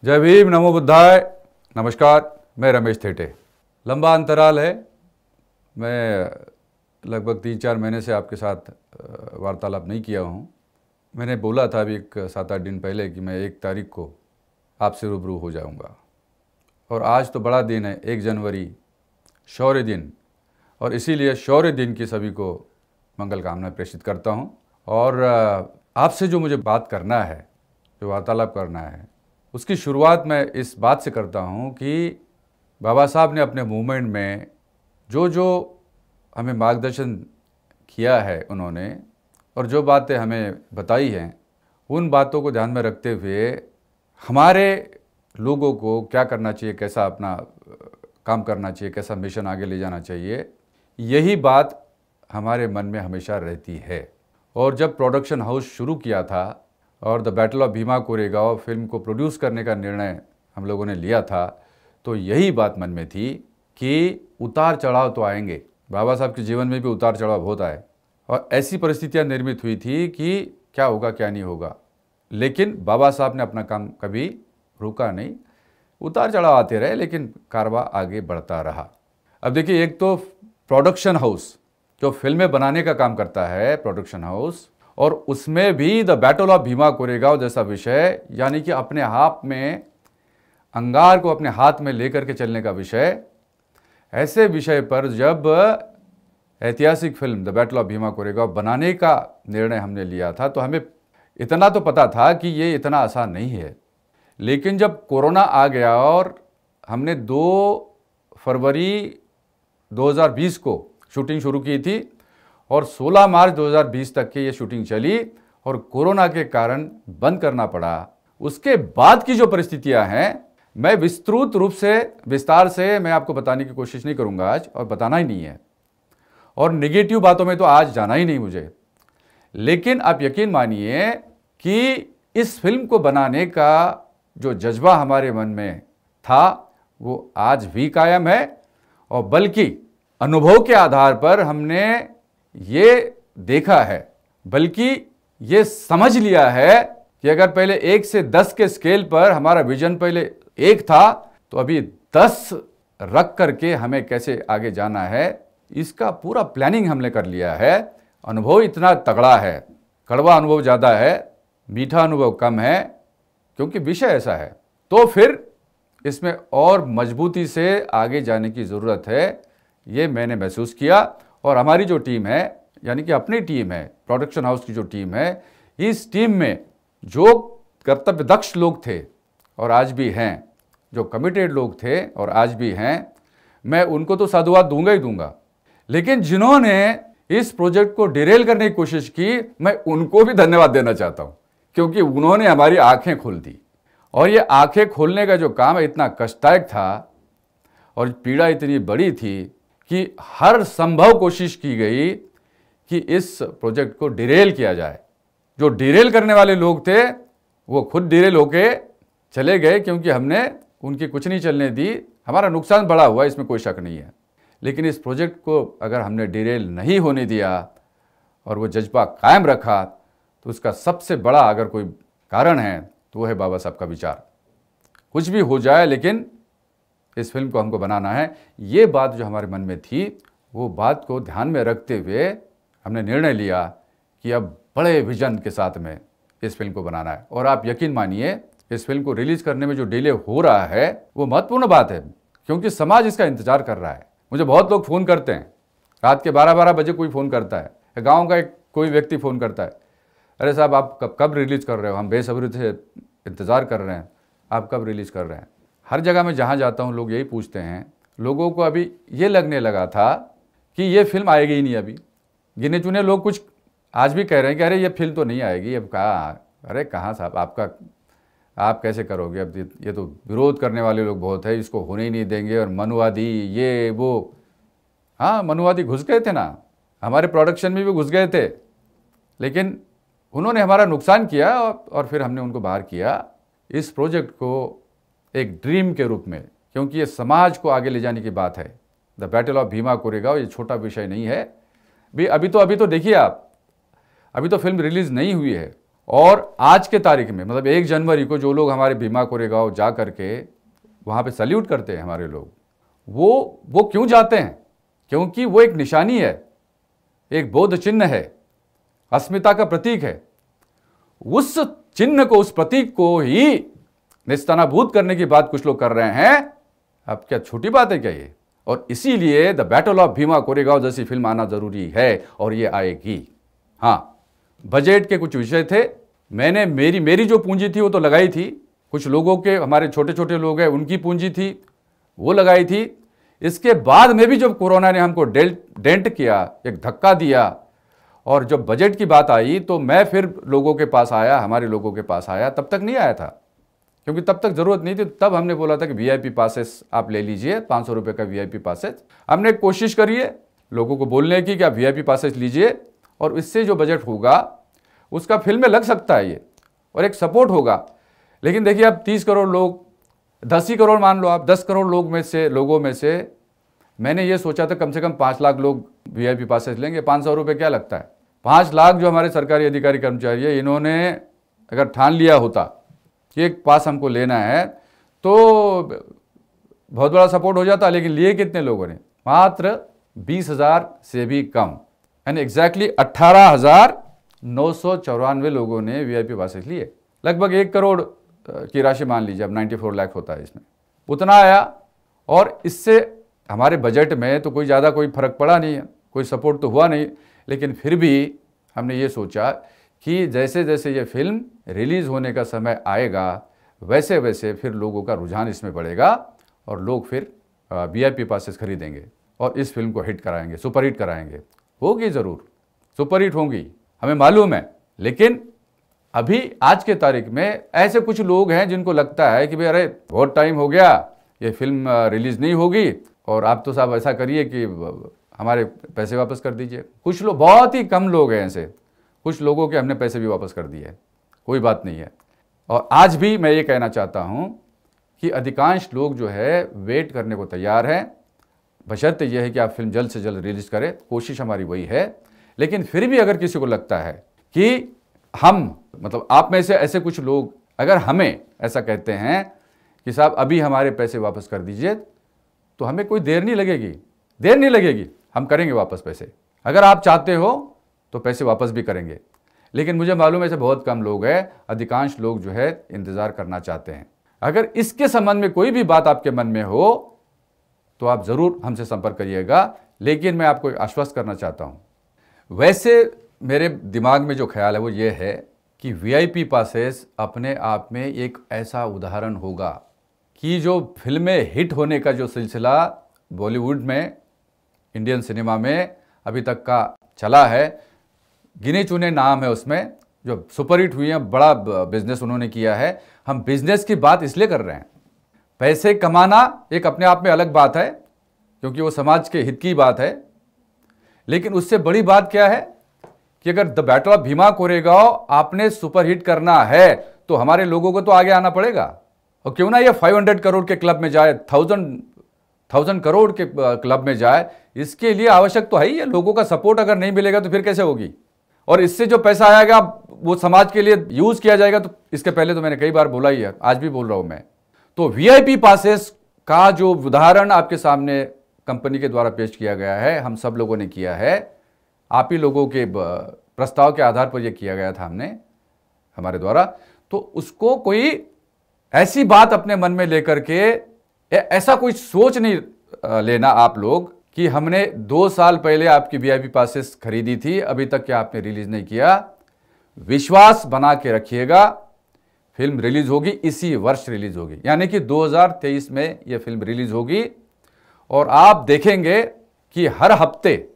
जय भीम, नमो बुद्धाय। नमस्कार, मैं रमेश थेटे। लंबा अंतराल है, मैं लगभग 3-4 महीने से आपके साथ वार्तालाप नहीं किया हूँ। मैंने बोला था अभी 7-8 दिन पहले कि मैं 1 तारीख को आपसे रूबरू हो जाऊँगा, और आज तो बड़ा दिन है, 1 जनवरी, शौर्य दिन, और इसीलिए शौर्य दिन की सभी को मंगल कामना प्रेषित करता हूँ। और आपसे जो मुझे बात करना है, जो वार्तालाप करना है, उसकी शुरुआत मैं इस बात से करता हूँ कि बाबा साहब ने अपने मूवमेंट में जो जो हमें मार्गदर्शन किया है उन्होंने, और जो बातें हमें बताई हैं, उन बातों को ध्यान में रखते हुए हमारे लोगों को क्या करना चाहिए, कैसा अपना काम करना चाहिए, कैसा मिशन आगे ले जाना चाहिए, यही बात हमारे मन में हमेशा रहती है। और जब प्रोडक्शन हाउस शुरू किया था और the battle of Bhima Koregaon film को प्रोड्यूस करने का निर्णय हम लोगों ने लिया था, तो यही बात मन में थी कि उतार चढ़ाव तो आएंगे, बाबा साहब के जीवन में भी उतार चढ़ाव बहुत आए, और ऐसी परिस्थितियां निर्मित हुई थी कि क्या होगा क्या नहीं होगा, लेकिन बाबा साहब ने अपना काम कभी रुका नहीं। उतार चढ़ाव आते रहे, लेकिन कारवां आगे बढ़ता रहा। अब देखिए, एक तो प्रोडक्शन हाउस जो फिल्में बनाने का काम करता है, प्रोडक्शन हाउस, और उसमें भी the battle of Bhima Koregaon जैसा विषय, यानी कि अपने हाथ में अंगार को अपने हाथ में लेकर के चलने का विषय, ऐसे विषय पर जब ऐतिहासिक film the battle of Bhima Koregaon बनाने का निर्णय हमने लिया था, तो हमें इतना तो पता था कि ये इतना आसान नहीं है। लेकिन जब कोरोना आ गया और हमने 2 फरवरी 2020 को शूटिंग शुरू की थी, और 16 मार्च 2020 तक के ये शूटिंग चली, और कोरोना के कारण बंद करना पड़ा। उसके बाद की जो परिस्थितियां हैं, मैं विस्तृत रूप से, विस्तार से मैं आपको बताने की कोशिश नहीं करूंगा आज, और बताना ही नहीं है, और नेगेटिव बातों में तो आज जाना ही नहीं मुझे। लेकिन आप यकीन मानिए कि इस फिल्म को बनाने का जो जज्बा हमारे मन में था, वो आज भी कायम है, और बल्कि अनुभव के आधार पर हमने ये देखा है, बल्कि ये समझ लिया है कि अगर पहले 1 से 10 के स्केल पर हमारा विजन पहले 1 था, तो अभी 10 रख करके हमें कैसे आगे जाना है, इसका पूरा प्लानिंग हमने कर लिया है। अनुभव इतना तगड़ा है, कड़वा अनुभव ज़्यादा है, मीठा अनुभव कम है, क्योंकि विषय ऐसा है। तो फिर इसमें और मजबूती से आगे जाने की ज़रूरत है, ये मैंने महसूस किया। और हमारी जो टीम है, यानी कि अपनी टीम है, प्रोडक्शन हाउस की जो टीम है, इस टीम में जो कर्तव्यदक्ष लोग थे और आज भी हैं, जो कमिटेड लोग थे और आज भी हैं, मैं उनको तो साधुवाद दूंगा ही दूंगा। लेकिन जिन्होंने इस प्रोजेक्ट को डिरेल करने की कोशिश की, मैं उनको भी धन्यवाद देना चाहता हूं, क्योंकि उन्होंने हमारी आंखें खोल दी। और ये आंखें खोलने का जो काम इतना कष्टदायक था, और पीड़ा इतनी बड़ी थी कि हर संभव कोशिश की गई कि इस प्रोजेक्ट को डिरेल किया जाए। जो डिरेल करने वाले लोग थे, वो खुद डिरेल होके चले गए, क्योंकि हमने उनकी कुछ नहीं चलने दी। हमारा नुकसान बड़ा हुआ, इसमें कोई शक नहीं है, लेकिन इस प्रोजेक्ट को अगर हमने डिरेल नहीं होने दिया और वो जज्बा कायम रखा, तो उसका सबसे बड़ा अगर कोई कारण है, तो वो है बाबा साहब का विचार। कुछ भी हो जाए, लेकिन इस फिल्म को हमको बनाना है। ये बात जो हमारे मन में थी, वो बात को ध्यान में रखते हुए हमने निर्णय लिया कि अब बड़े विजन के साथ में इस फिल्म को बनाना है। और आप यकीन मानिए, इस फिल्म को रिलीज़ करने में जो डिले हो रहा है, वो महत्वपूर्ण बात है, क्योंकि समाज इसका इंतजार कर रहा है। मुझे बहुत लोग फ़ोन करते हैं, रात के 12-12 बजे कोई फ़ोन करता है, गाँव का एक कोई व्यक्ति फ़ोन करता है, अरे साहब आप कब रिलीज़ कर रहे हो, हम बेसब्री से इंतज़ार कर रहे हैं, आप कब रिलीज़ कर रहे हैं। हर जगह मैं जहाँ जाता हूँ लोग यही पूछते हैं। लोगों को अभी ये लगने लगा था कि ये फिल्म आएगी ही नहीं। अभी गिने चुने लोग कुछ आज भी कह रहे हैं कि अरे ये फिल्म तो नहीं आएगी। अब कहाँ, अरे कहाँ साहब, आप कैसे करोगे, अब ये तो विरोध करने वाले लोग बहुत है, इसको होने ही नहीं देंगे, और मनुवादी ये वो। हाँ, मनुवादी घुस गए थे ना, हमारे प्रोडक्शन में भी घुस गए थे, लेकिन उन्होंने हमारा नुकसान किया, और फिर हमने उनको बाहर किया। इस प्रोजेक्ट को एक ड्रीम के रूप में, क्योंकि ये समाज को आगे ले जाने की बात है। The battle of Bhima Koregaon ये छोटा विषय नहीं है भी। अभी तो देखिए आप, अभी तो फिल्म रिलीज़ नहीं हुई है, और आज के तारीख में मतलब 1 जनवरी को जो लोग हमारे भीमा कोरेगांव जा करके वहाँ पे सल्यूट करते हैं हमारे लोग, वो क्यों जाते हैं? क्योंकि वो एक निशानी है, एक बौद्ध चिन्ह है, अस्मिता का प्रतीक है। उस चिन्ह को, उस प्रतीक को ही निस्तानाबूद करने की बात कुछ लोग कर रहे हैं। अब क्या छोटी बात है क्या ये? और इसीलिए the battle of Bhima Koregaon जैसी फिल्म आना जरूरी है और ये आएगी। हाँ, बजट के कुछ विषय थे, मैंने मेरी जो पूंजी थी वो तो लगाई थी, कुछ लोगों के, हमारे छोटे छोटे लोग हैं उनकी पूंजी थी वो लगाई थी। इसके बाद में भी जब कोरोना ने हमको डेंट किया, एक धक्का दिया, और जब बजट की बात आई तो मैं फिर लोगों के पास आया, हमारे लोगों के पास आया। तब तक नहीं आया था क्योंकि तब तक ज़रूरत नहीं थी। तब हमने बोला था कि वीआईपी पासेस आप ले लीजिए, 500 रुपये का वीआईपी पासेस। हमने कोशिश करिए लोगों को बोलने की कि आप वीआईपी पासेस लीजिए और इससे जो बजट होगा उसका फिल्म में लग सकता है ये, और एक सपोर्ट होगा। लेकिन देखिए अब 30 करोड़ लोग, 10 ही करोड़ मान लो आप, 10 करोड़ लोगों में से मैंने ये सोचा था कम से कम 5 लाख लोग वीआईपी पासेस लेंगे। 500 रुपये क्या लगता है? 5 लाख जो हमारे सरकारी अधिकारी कर्मचारी है, इन्होंने अगर ठान लिया होता कि एक पास हमको लेना है तो बहुत बड़ा सपोर्ट हो जाता। लेकिन लिए कितने लोगों ने? मात्र 20,000 से भी कम, यानी एग्जैक्टली 18,994 लोगों ने वीआईपी पासेस लिए। लगभग 1 करोड़ की राशि मान लीजिए, अब 94 लाख होता है इसमें, उतना आया। और इससे हमारे बजट में तो कोई ज़्यादा कोई फर्क पड़ा नहीं है, कोई सपोर्ट तो हुआ नहीं। लेकिन फिर भी हमने ये सोचा कि जैसे जैसे ये फिल्म रिलीज़ होने का समय आएगा वैसे वैसे फिर लोगों का रुझान इसमें बढ़ेगा और लोग फिर वीआईपी पासेस खरीदेंगे और इस फिल्म को हिट कराएंगे, सुपर हिट कराएंगे। होगी ज़रूर, सुपर हिट होंगी, हमें मालूम है। लेकिन अभी आज के तारीख में ऐसे कुछ लोग हैं जिनको लगता है कि भाई अरे बहुत टाइम हो गया, ये फिल्म रिलीज़ नहीं होगी और आप तो साहब ऐसा करिए कि हमारे पैसे वापस कर दीजिए। कुछ लोग, बहुत ही कम लोग हैं ऐसे, कुछ लोगों के हमने पैसे भी वापस कर दिए, कोई बात नहीं है। और आज भी मैं ये कहना चाहता हूँ कि अधिकांश लोग जो है वेट करने को तैयार हैं, बशर्ते यह है कि आप फिल्म जल्द से जल्द रिलीज़ करें। कोशिश हमारी वही है। लेकिन फिर भी अगर किसी को लगता है कि हम, मतलब आप में से ऐसे कुछ लोग अगर हमें ऐसा कहते हैं कि साहब अभी हमारे पैसे वापस कर दीजिए, तो हमें कोई देर नहीं लगेगी, हम करेंगे वापस पैसे। अगर आप चाहते हो तो पैसे वापस भी करेंगे। लेकिन मुझे मालूम है ऐसे बहुत कम लोग हैं, अधिकांश लोग जो है इंतज़ार करना चाहते हैं। अगर इसके संबंध में कोई भी बात आपके मन में हो तो आप ज़रूर हमसे संपर्क करिएगा। लेकिन मैं आपको आश्वस्त करना चाहता हूँ, वैसे मेरे दिमाग में जो ख्याल है वो ये है कि वीआईपी पासेस अपने आप में एक ऐसा उदाहरण होगा कि जो फिल्में हिट होने का जो सिलसिला बॉलीवुड में, इंडियन सिनेमा में अभी तक का चला है, गिने चुने नाम है उसमें जो सुपरहिट हुई हैं, बड़ा बिजनेस उन्होंने किया है। हम बिजनेस की बात इसलिए कर रहे हैं, पैसे कमाना एक अपने आप में अलग बात है क्योंकि वो समाज के हित की बात है। लेकिन उससे बड़ी बात क्या है कि अगर the battle of Bhima Koregaon आपने सुपरहिट करना है तो हमारे लोगों को तो आगे आना पड़ेगा। और क्यों ना ये 500 करोड़ के क्लब में जाए, 1000 करोड़ के क्लब में जाए, इसके लिए आवश्यक तो है ही है लोगों का सपोर्ट। अगर नहीं मिलेगा तो फिर कैसे होगी? और इससे जो पैसा आएगा वो समाज के लिए यूज किया जाएगा। तो इसके पहले तो मैंने कई बार बोला ही है, आज भी बोल रहा हूं मैं। तो वीआईपी पासेस का जो उदाहरण आपके सामने कंपनी के द्वारा पेश किया गया है, हम सब लोगों ने किया है, आप ही लोगों के प्रस्ताव के आधार पर यह किया गया था हमने, हमारे द्वारा। तो उसको कोई ऐसी बात अपने मन में लेकर के ऐसा कोई सोच नहीं लेना आप लोग कि हमने 2 साल पहले आपकी वीआईपी पासेस खरीदी थी, अभी तक क्या आपने रिलीज नहीं किया। विश्वास बना के रखिएगा, फिल्म रिलीज होगी, इसी वर्ष रिलीज होगी, यानी कि 2023 में यह फिल्म रिलीज होगी। और आप देखेंगे कि हर हफ्ते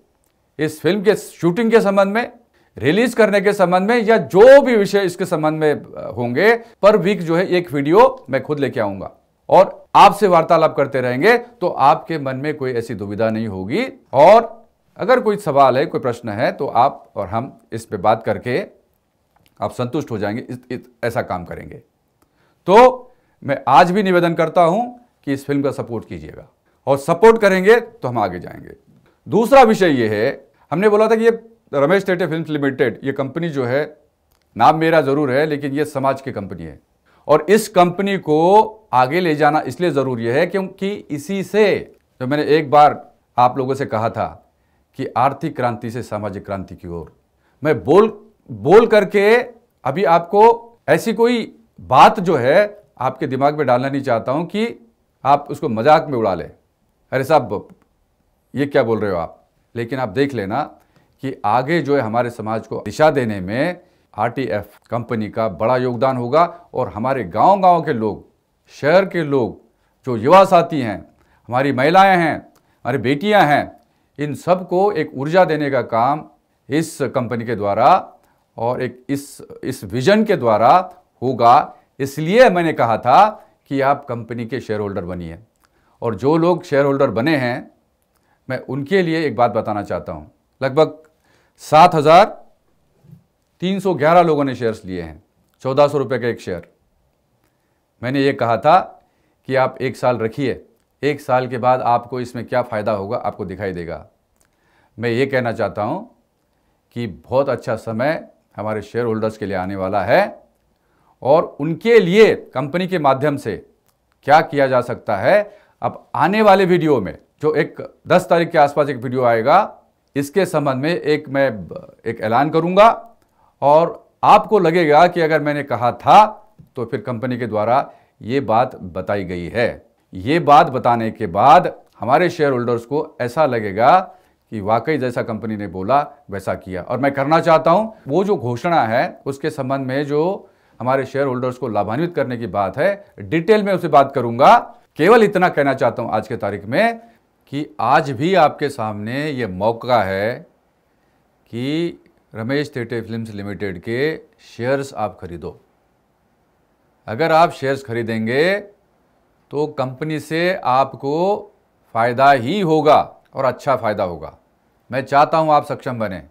इस फिल्म के शूटिंग के संबंध में, रिलीज करने के संबंध में, या जो भी विषय इसके संबंध में होंगे, पर वीक जो है एक वीडियो मैं खुद लेके आऊंगा और आपसे वार्तालाप करते रहेंगे। तो आपके मन में कोई ऐसी दुविधा नहीं होगी। और अगर कोई सवाल है, कोई प्रश्न है, तो आप और हम इस पे बात करके आप संतुष्ट हो जाएंगे, ऐसा काम करेंगे। तो मैं आज भी निवेदन करता हूं कि इस फिल्म का सपोर्ट कीजिएगा, और सपोर्ट करेंगे तो हम आगे जाएंगे। दूसरा विषय यह है, हमने बोला था कि ये रमेश थेटे फिल्म्स लिमिटेड, ये कंपनी जो है नाम मेरा ज़रूर है, लेकिन ये समाज की कंपनी है और इस कंपनी को आगे ले जाना इसलिए ज़रूरी है क्योंकि इसी से, जो मैंने एक बार आप लोगों से कहा था कि आर्थिक क्रांति से सामाजिक क्रांति की ओर, मैं बोल करके अभी आपको ऐसी कोई बात जो है आपके दिमाग में डालना नहीं चाहता हूं कि आप उसको मजाक में उड़ा लें, अरे साहब ये क्या बोल रहे हो आप। लेकिन आप देख लेना कि आगे जो है हमारे समाज को दिशा देने में आरटीएफ कंपनी का बड़ा योगदान होगा और हमारे गांव-गांव के लोग, शहर के लोग, जो युवा साथी हैं, हमारी महिलाएं हैं, हमारी बेटियां हैं, इन सबको एक ऊर्जा देने का काम इस कंपनी के द्वारा और एक इस विजन के द्वारा होगा। इसलिए मैंने कहा था कि आप कंपनी के शेयर होल्डर बनिए। और जो लोग शेयर होल्डर बने हैं, मैं उनके लिए एक बात बताना चाहता हूं। लगभग 7,311 लोगों ने शेयर्स लिए हैं, 1400 रुपये का एक शेयर। मैंने ये कहा था कि आप 1 साल रखिए, 1 साल के बाद आपको इसमें क्या फ़ायदा होगा आपको दिखाई देगा। मैं ये कहना चाहता हूं कि बहुत अच्छा समय हमारे शेयर होल्डर्स के लिए आने वाला है और उनके लिए कंपनी के माध्यम से क्या किया जा सकता है, अब आने वाले वीडियो में जो एक 10 तारीख के आसपास एक वीडियो आएगा, इसके संबंध में मैं एक ऐलान करूंगा और आपको लगेगा कि अगर मैंने कहा था तो फिर कंपनी के द्वारा ये बात बताई गई है। ये बात बताने के बाद हमारे शेयर होल्डर्स को ऐसा लगेगा कि वाकई जैसा कंपनी ने बोला वैसा किया। और मैं करना चाहता हूं वो जो घोषणा है उसके संबंध में जो हमारे शेयर होल्डर्स को लाभान्वित करने की बात है, डिटेल में उससे बात करूंगा। केवल इतना कहना चाहता हूं आज के तारीख में कि आज भी आपके सामने ये मौका है कि रमेश थेटे फिल्म्स लिमिटेड के शेयर्स आप खरीदो। अगर आप शेयर्स खरीदेंगे तो कंपनी से आपको फ़ायदा ही होगा और अच्छा फ़ायदा होगा। मैं चाहता हूं आप सक्षम बने,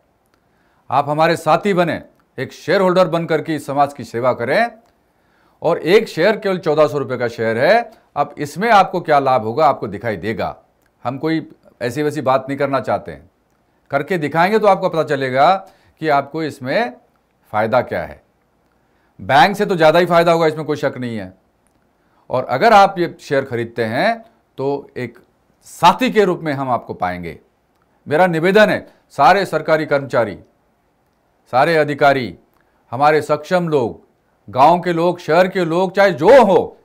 आप हमारे साथी बने, एक शेयर होल्डर बन करके इस समाज की सेवा करें। और एक शेयर केवल 1400 रुपये का शेयर है। अब इसमें आपको क्या लाभ होगा आपको दिखाई देगा। हम कोई ऐसी वैसी बात नहीं करना चाहते हैं, करके दिखाएंगे तो आपको पता चलेगा कि आपको इसमें फ़ायदा क्या है। बैंक से तो ज़्यादा ही फ़ायदा होगा, इसमें कोई शक नहीं है। और अगर आप ये शेयर खरीदते हैं तो एक साथी के रूप में हम आपको पाएंगे। मेरा निवेदन है, सारे सरकारी कर्मचारी, सारे अधिकारी, हमारे सक्षम लोग, गांव के लोग, शहर के लोग, चाहे जो हो,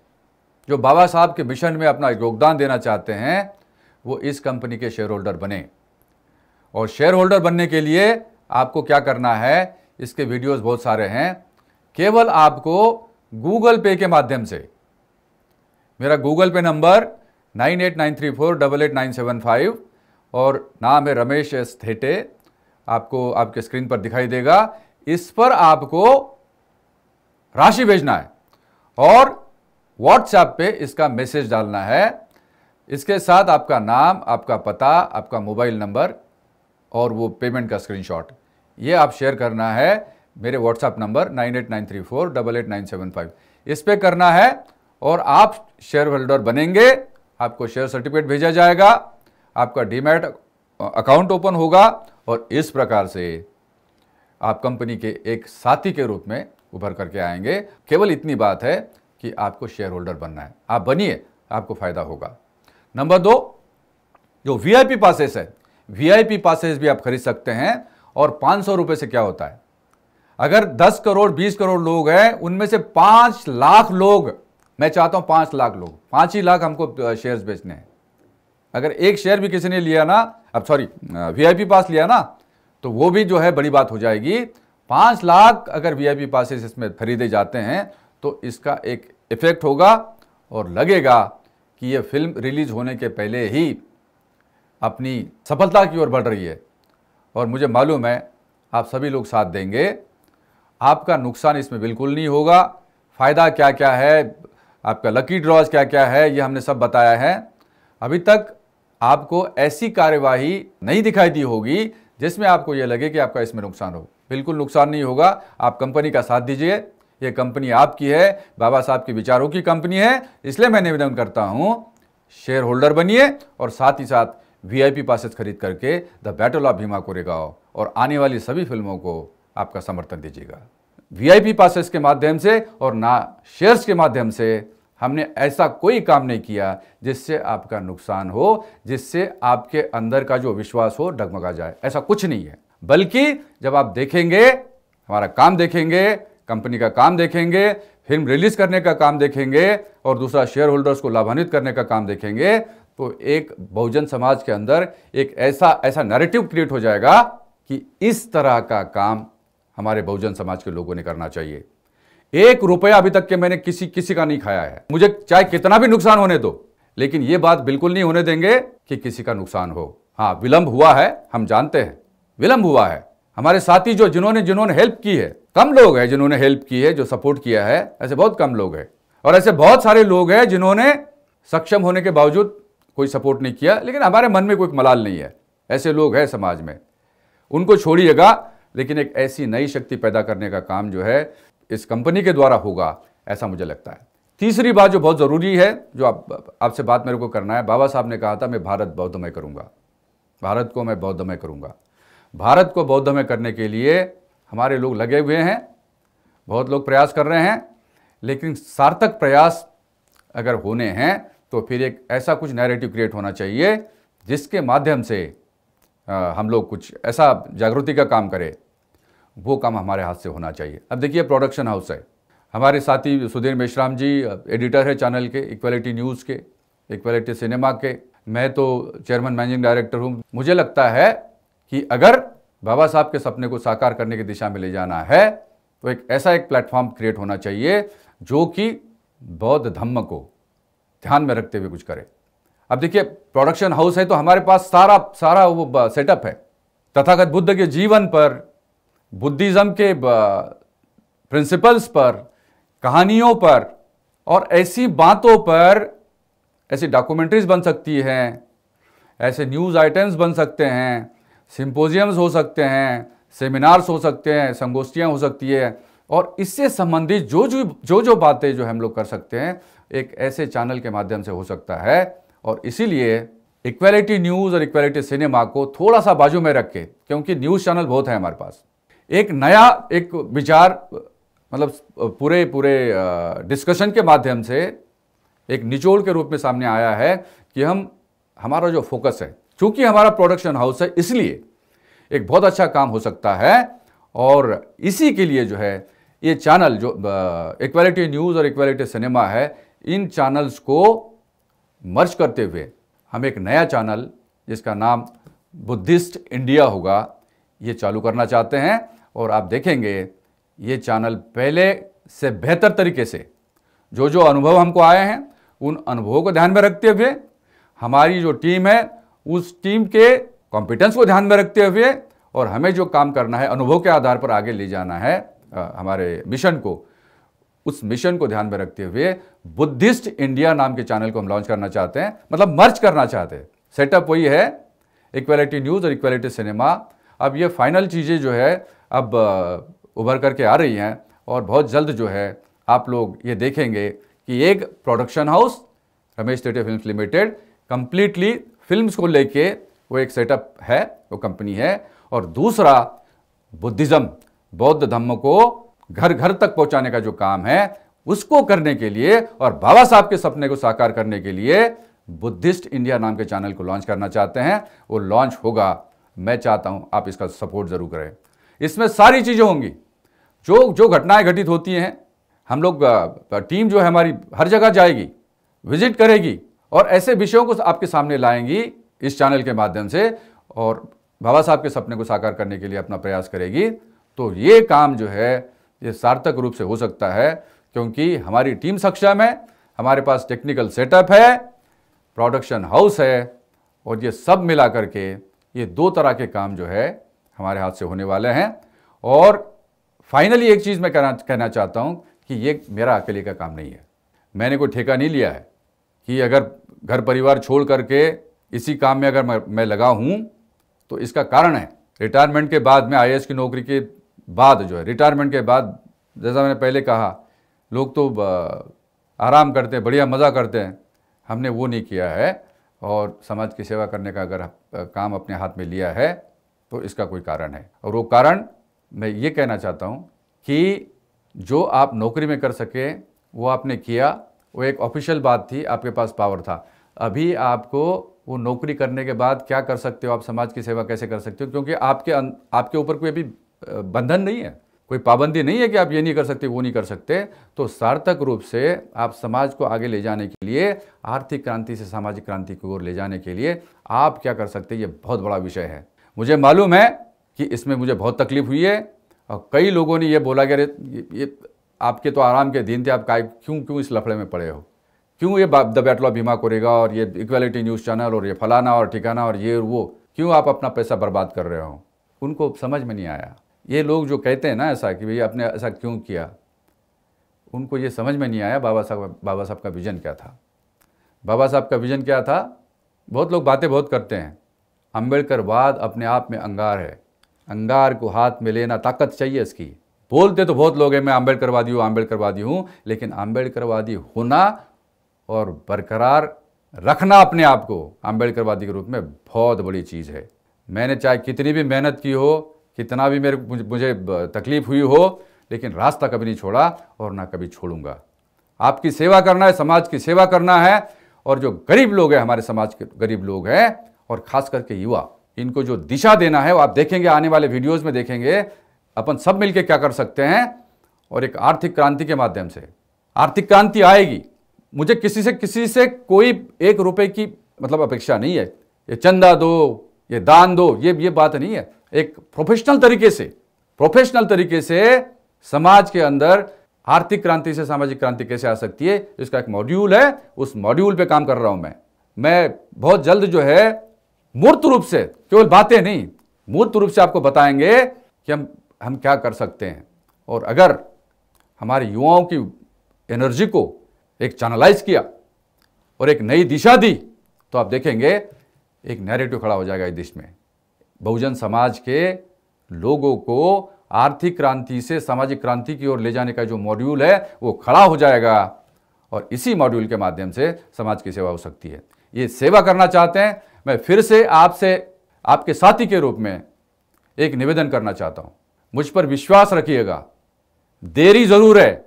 जो बाबा साहब के मिशन में अपना योगदान देना चाहते हैं, वो इस कंपनी के शेयर होल्डर बने। और शेयर होल्डर बनने के लिए आपको क्या करना है, इसके वीडियोस बहुत सारे हैं। केवल आपको गूगल पे के माध्यम से, मेरा गूगल पे नंबर 9893488975 और नाम है रमेश एस थेटे, आपको आपके स्क्रीन पर दिखाई देगा। इस पर आपको राशि भेजना है और व्हाट्सएप पे इसका मैसेज डालना है। इसके साथ आपका नाम, आपका पता, आपका मोबाइल नंबर और वो पेमेंट का स्क्रीनशॉट, ये आप शेयर करना है मेरे व्हाट्सएप नंबर 9893488975, इस पे करना है और आप शेयर होल्डर बनेंगे। आपको शेयर सर्टिफिकेट भेजा जाएगा, आपका डीमैट अकाउंट ओपन होगा और इस प्रकार से आप कंपनी के एक साथी के रूप में उभर करके आएंगे। केवल इतनी बात है कि आपको शेयर होल्डर बनना है, आप बनिए, आपको फायदा होगा। नंबर 2, जो वीआईपी पासेस है, वीआईपी पासेस भी आप खरीद सकते हैं। और 500 रुपए से क्या होता है, अगर 10 करोड़ 20 करोड़ लोग हैं, उनमें से 5 लाख लोग, मैं चाहता हूं 5 लाख लोग, 5 ही लाख हमको शेयर्स बेचने हैं। अगर एक शेयर भी किसी ने लिया ना, अब सॉरी वीआईपी पास लिया ना, तो वो भी जो है बड़ी बात हो जाएगी। 5 लाख अगर वीआईपी पासेस इसमें खरीदे जाते हैं तो इसका एक इफेक्ट होगा और लगेगा कि ये फिल्म रिलीज होने के पहले ही अपनी सफलता की ओर बढ़ रही है। और मुझे मालूम है आप सभी लोग साथ देंगे, आपका नुकसान इसमें बिल्कुल नहीं होगा। फ़ायदा क्या क्या है, आपका लकी ड्रॉज क्या क्या है, ये हमने सब बताया है। अभी तक आपको ऐसी कार्यवाही नहीं दिखाई दी होगी जिसमें आपको यह लगे कि आपका इसमें नुकसान हो। बिल्कुल नुकसान नहीं होगा। आप कंपनी का साथ दीजिए, ये कंपनी आपकी है, बाबा साहब के विचारों की कंपनी है। इसलिए मैं निवेदन करता हूं, शेयर होल्डर बनिए और साथ ही साथ वीआईपी पासेस खरीद करके the battle of Bhima Koregaon और आने वाली सभी फिल्मों को आपका समर्थन दीजिएगा। वीआईपी पासेस के माध्यम से और ना शेयर्स के माध्यम से हमने ऐसा कोई काम नहीं किया जिससे आपका नुकसान हो, जिससे आपके अंदर का जो विश्वास हो डगमगा जाए। ऐसा कुछ नहीं है। बल्कि जब आप देखेंगे, हमारा काम देखेंगे, कंपनी का काम देखेंगे, फिल्म रिलीज करने का काम देखेंगे और दूसरा शेयर होल्डर्स को लाभान्वित करने का काम देखेंगे, तो एक बहुजन समाज के अंदर एक ऐसा नैरेटिव क्रिएट हो जाएगा कि इस तरह का काम हमारे बहुजन समाज के लोगों ने करना चाहिए। 1 रुपया अभी तक के मैंने किसी का नहीं खाया है। मुझे चाहे कितना भी नुकसान होने दो, लेकिन यह बात बिल्कुल नहीं होने देंगे कि किसी का नुकसान हो। हाँ, विलंब हुआ है, हम जानते हैं विलंब हुआ है। हमारे साथी जिन्होंने हेल्प की है, कम लोग हैं जिन्होंने हेल्प की है, जो सपोर्ट किया है, ऐसे बहुत कम लोग हैं। और ऐसे बहुत सारे लोग हैं जिन्होंने सक्षम होने के बावजूद कोई सपोर्ट नहीं किया, लेकिन हमारे मन में कोई मलाल नहीं है। ऐसे लोग हैं समाज में, उनको छोड़िएगा। लेकिन एक ऐसी नई शक्ति पैदा करने का काम जो है इस कंपनी के द्वारा होगा, ऐसा मुझे लगता है। तीसरी बात जो बहुत ज़रूरी है, जो आपसे बात मेरे को करना है, बाबा साहब ने कहा था मैं भारत बौद्धमय करूँगा, भारत को मैं बौद्धमय करूँगा। भारत को बौद्धमय करने के लिए हमारे लोग लगे हुए हैं, बहुत लोग प्रयास कर रहे हैं, लेकिन सार्थक प्रयास अगर होने हैं तो फिर एक ऐसा कुछ नैरेटिव क्रिएट होना चाहिए जिसके माध्यम से हम लोग कुछ ऐसा जागृति का काम करें। वो काम हमारे हाथ से होना चाहिए। अब देखिए, प्रोडक्शन हाउस है, हमारे साथी सुधीर मेश्राम जी एडिटर है चैनल के, इक्वालिटी न्यूज़ के, इक्वालिटी सिनेमा के, मैं तो चेयरमैन मैनेजिंग डायरेक्टर हूँ। मुझे लगता है कि अगर बाबा साहब के सपने को साकार करने की दिशा में ले जाना है तो एक ऐसा प्लेटफॉर्म क्रिएट होना चाहिए जो कि बौद्ध धम्म को ध्यान में रखते हुए कुछ करे। अब देखिए, प्रोडक्शन हाउस है तो हमारे पास सारा वो सेटअप है। तथागत बुद्ध के जीवन पर, बुद्धिज्म के प्रिंसिपल्स पर, कहानियों पर और ऐसी बातों पर ऐसी डॉक्यूमेंट्रीज बन सकती हैं, ऐसे न्यूज़ आइटम्स बन सकते हैं, सिंपोजियम्स हो सकते हैं, सेमिनार्स हो सकते हैं, संगोष्ठियाँ हो सकती है, और इससे संबंधित जो बातें जो हम लोग कर सकते हैं एक ऐसे चैनल के माध्यम से हो सकता है। और इसीलिए इक्वालिटी न्यूज़ और इक्वालिटी सिनेमा को थोड़ा सा बाजू में रख के, क्योंकि न्यूज़ चैनल बहुत है हमारे पास, एक नया विचार, मतलब पूरे डिस्कशन के माध्यम से एक निचोड़ के रूप में सामने आया है कि हमारा जो फोकस है, चूंकि हमारा प्रोडक्शन हाउस है, इसलिए एक बहुत अच्छा काम हो सकता है। और इसी के लिए जो है ये चैनल जो इक्वालिटी न्यूज़ और इक्वालिटी सिनेमा है, इन चैनल्स को मर्ज करते हुए हम एक नया चैनल जिसका नाम बुद्धिस्ट इंडिया होगा, ये चालू करना चाहते हैं। और आप देखेंगे ये चैनल पहले से बेहतर तरीके से जो अनुभव हमको आए हैं उन अनुभवों को ध्यान में रखते हुए, हमारी जो टीम है उस टीम के कॉम्पिटेंस को ध्यान में रखते हुए, और हमें जो काम करना है अनुभव के आधार पर आगे ले जाना है हमारे मिशन को, उस मिशन को ध्यान में रखते हुए बुद्धिस्ट इंडिया नाम के चैनल को हम लॉन्च करना चाहते हैं, मतलब मर्ज करना चाहते हैं। सेटअप वही है, इक्वालिटी न्यूज़ और इक्वालिटी सिनेमा। अब ये फाइनल चीज़ें जो है अब उभर करके आ रही हैं, और बहुत जल्द जो है आप लोग ये देखेंगे कि एक production house Ramesh Thete films limited completely films को लेके वो एक सेटअप है, वो कंपनी है, और दूसरा बुद्धिज्म, बौद्ध धम्म को घर घर तक पहुंचाने का जो काम है उसको करने के लिए और बाबा साहब के सपने को साकार करने के लिए बुद्धिस्ट इंडिया नाम के चैनल को लॉन्च करना चाहते हैं। वो लॉन्च होगा, मैं चाहता हूं आप इसका सपोर्ट जरूर करें। इसमें सारी चीज़ें होंगी, जो घटनाएं घटित होती हैं, हम लोग टीम जो है हमारी हर जगह जाएगी, विजिट करेगी और ऐसे विषयों को आपके सामने लाएंगी इस चैनल के माध्यम से, और बाबा साहब के सपने को साकार करने के लिए अपना प्रयास करेगी। तो ये काम जो है ये सार्थक रूप से हो सकता है, क्योंकि हमारी टीम सक्षम है, हमारे पास टेक्निकल सेटअप है, प्रोडक्शन हाउस है, और ये सब मिला करके ये 2 तरह के काम जो है हमारे हाथ से होने वाले हैं। और फाइनली एक चीज़ मैं कहना चाहता हूँ कि ये मेरा अकेले का काम नहीं है। मैंने कोई ठेका नहीं लिया है कि अगर घर परिवार छोड़ करके इसी काम में अगर मैं लगा हूँ तो इसका कारण है रिटायरमेंट के बाद में, आईएएस की नौकरी के बाद जो है, रिटायरमेंट के बाद जैसा मैंने पहले कहा, लोग तो आराम करते हैं, बढ़िया मज़ा करते हैं, हमने वो नहीं किया है। और समाज की सेवा करने का अगर काम अपने हाथ में लिया है तो इसका कोई कारण है, और वो कारण मैं ये कहना चाहता हूँ कि जो आप नौकरी में कर सके वो आपने किया, वो एक ऑफिशियल बात थी, आपके पास पावर था। अभी आपको वो नौकरी करने के बाद क्या कर सकते हो, आप समाज की सेवा कैसे कर सकते हो, क्योंकि आपके ऊपर कोई अभी बंधन नहीं है, कोई पाबंदी नहीं है कि आप ये नहीं कर सकते वो नहीं कर सकते। तो सार्थक रूप से आप समाज को आगे ले जाने के लिए, आर्थिक क्रांति से सामाजिक क्रांति की ओर ले जाने के लिए आप क्या कर सकते हैं, ये बहुत बड़ा विषय है। मुझे मालूम है कि इसमें मुझे बहुत तकलीफ हुई है और कई लोगों ने ये बोला कि अरे ये आपके तो आराम के दिन थे, आप क्यों इस लफड़े में पड़े हो, क्यों ये the battle of Bhima Koregaon और ये इक्वालिटी न्यूज़ चैनल और ये फलाना और ठिकाना और ये और वो, क्यों आप अपना पैसा बर्बाद कर रहे हो। उनको समझ में नहीं आया। ये लोग जो कहते हैं ना ऐसा कि भैया आपने ऐसा क्यों किया, उनको ये समझ में नहीं आया बाबा साहब का विज़न क्या था। बाबा साहब का विज़न क्या था। बहुत लोग बातें बहुत करते हैं, अम्बेडकरवाद अपने आप में अंगार है, अंगार को हाथ में लेना ताकत चाहिए इसकी। बोलते तो बहुत लोग हैं मैं अम्बेडकरवादी हूँ, लेकिन अम्बेडकरवादी होना और बरकरार रखना अपने आप को अम्बेडकरवादी के रूप में बहुत बड़ी चीज़ है। मैंने चाहे कितनी भी मेहनत की हो, कितना भी मुझे तकलीफ़ हुई हो, लेकिन रास्ता कभी नहीं छोड़ा और ना कभी छोड़ूंगा। आपकी सेवा करना है, समाज की सेवा करना है, और जो गरीब लोग हैं, हमारे समाज के गरीब लोग हैं और ख़ास करके युवा, इनको जो दिशा देना है वो आप देखेंगे, आने वाले वीडियोज़ में देखेंगे अपन सब मिलके क्या कर सकते हैं। और एक आर्थिक क्रांति के माध्यम से आर्थिक क्रांति आएगी। मुझे किसी से कोई 1 रुपए की मतलब अपेक्षा नहीं है, ये चंदा दो, ये दान दो, ये बात नहीं है। एक प्रोफेशनल तरीके से समाज के अंदर आर्थिक क्रांति से सामाजिक क्रांति कैसे आ सकती है, इसका एक मॉड्यूल है, उस मॉड्यूल पे काम कर रहा हूं मैं बहुत जल्द जो है मूर्त रूप से, केवल बातें नहीं, मूर्त रूप से आपको बताएंगे कि हम क्या कर सकते हैं। और अगर हमारे युवाओं की एनर्जी को एक चैनलाइज किया और एक नई दिशा दी, तो आप देखेंगे एक नैरेटिव खड़ा हो जाएगा इस देश में। बहुजन समाज के लोगों को आर्थिक क्रांति से सामाजिक क्रांति की ओर ले जाने का जो मॉड्यूल है वो खड़ा हो जाएगा, और इसी मॉड्यूल के माध्यम से समाज की सेवा हो सकती है। ये सेवा करना चाहते हैं, मैं फिर से आपसे आपके साथी के रूप में एक निवेदन करना चाहता हूं, मुझ पर विश्वास रखिएगा। देरी जरूर है,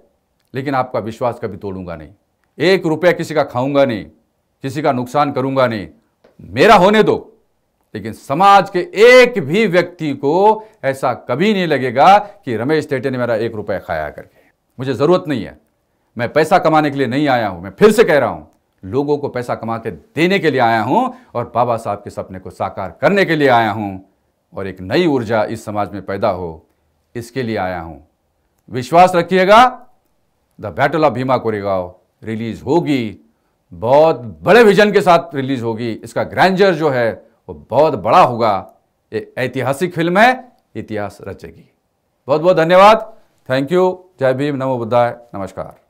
लेकिन आपका विश्वास कभी तोड़ूंगा नहीं। 1 रुपया किसी का खाऊंगा नहीं, किसी का नुकसान करूंगा नहीं, मेरा होने दो, लेकिन समाज के एक भी व्यक्ति को ऐसा कभी नहीं लगेगा कि रमेश थेटे ने मेरा 1 रुपया खाया करके। मुझे जरूरत नहीं है, मैं पैसा कमाने के लिए नहीं आया हूं। मैं फिर से कह रहा हूं, लोगों को पैसा कमा के देने के लिए आया हूं और बाबा साहब के सपने को साकार करने के लिए आया हूं, और एक नई ऊर्जा इस समाज में पैदा हो, इसके लिए आया हूं। विश्वास रखिएगा, the battle of Bhima Koregaon release होगी, बहुत बड़े विजन के साथ रिलीज होगी। इसका ग्रैंडर जो है वो बहुत बड़ा होगा। ये ऐतिहासिक फिल्म है, इतिहास रचेगी। बहुत बहुत धन्यवाद। Thank you. जय भीम, नमो बुद्धाय, नमस्कार।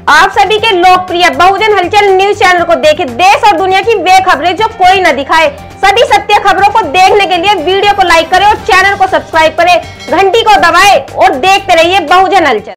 आप सभी के लोकप्रिय बहुजन हलचल न्यूज चैनल को देखें, देश और दुनिया की वे खबरें जो कोई न दिखाए। सभी सत्य खबरों को देखने के लिए वीडियो को लाइक करें और चैनल को सब्सक्राइब करें, घंटी को दबाएं और देखते रहिए बहुजन हलचल।